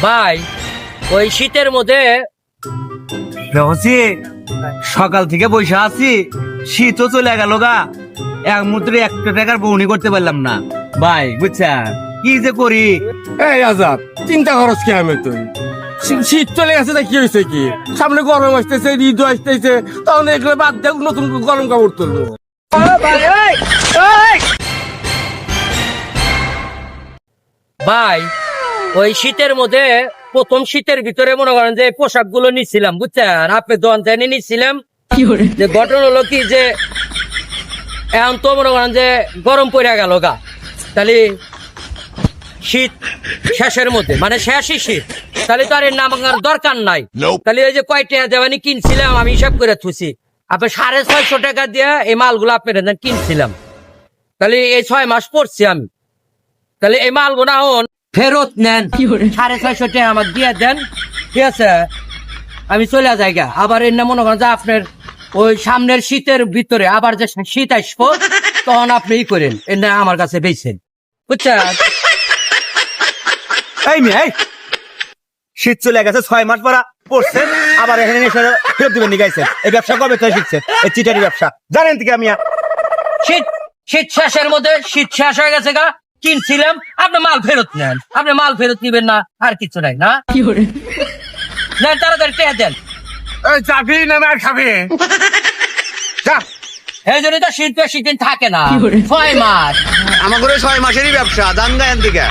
ভাই ওই শীতের মধ্যে রহসি সকাল থেকে বসে আছি, শীতও চলে গেল গা, এক মুহূর্তে 1 টাকার বউনি করতে পারলাম না ভাই, বুঝছেন কি যে করি। এই আজাদ, চিন্তা করস কি আমি তুই? শীত চলে গেছে না, কি হয়েছে কি? সামনে গরম আসতেছে, ঈদ আসতেছে, তখন এগুলো বাদ দেখ, নতুন গরম কাপড় তুললো। ভাই ওই শীতের মধ্যে প্রথম শীতের ভিতরে মনে করেন যে পোশাক গুলো নিচ্ছিলাম, বুঝছেন, আপনি দোকান থেকে নিচ্ছিলাম। যে ঘটনা হলো কি যে এখন তো মনে করেন যে গরম পড়ে গেল গা, তাহলে শীত শেষের মধ্যে মানে শেষই শীত, তাহলে তো আর এর নামার দরকার নাই। তাহলে ওই যে কয়টা দেওয়ানি কিনছিলাম আমি হিসাব করে থুছি, আপনি 650 টাকা দিয়ে এই মালগুলো আপনার কিনছিলাম। তাহলে এই 6 মাস পড়ছি আমি, তাহলে এই মালগুলো এখন ফেরত নেন, 650 টাকা আমাকে দিয়ে দেন, ঠিক আছে? আমি চলে যাই গা। আবার এর না মনে করেন যে আপনার ওই সামনের শীতের ভিতরে আবার যে শীত আসবো তখন আপনি ই করেন, এর না আমার কাছে বেচছেন, বুঝছেন? এই মেয়ে, এই শীত চলে গেছে, 6 মাস পরা পড়ছেন, আবার এখানে এসে ফেরত দিবেন নিগাইছেন। এই ব্যবসা কবে থেকে শিখছেন? এই চিটারি ব্যবসা জানেন থেকে আমি শীত শীত শেষের মধ্যে শীত শেষ হয়ে গেছে গা, কিনছিলাম, আপনি মাল ফেরত নেন। আপনি মাল ফেরত নিবেন না আর কিছু নাই না, নেন তাড়াতাড়ি টাকা দেন। এই চাবি নামে আর খাবে যা। এই জন্যই তো শীত বেশি দিন থাকে না, 6 মাস। আমার 6 মাসেরই ব্যবসা, দান দেন দিকে।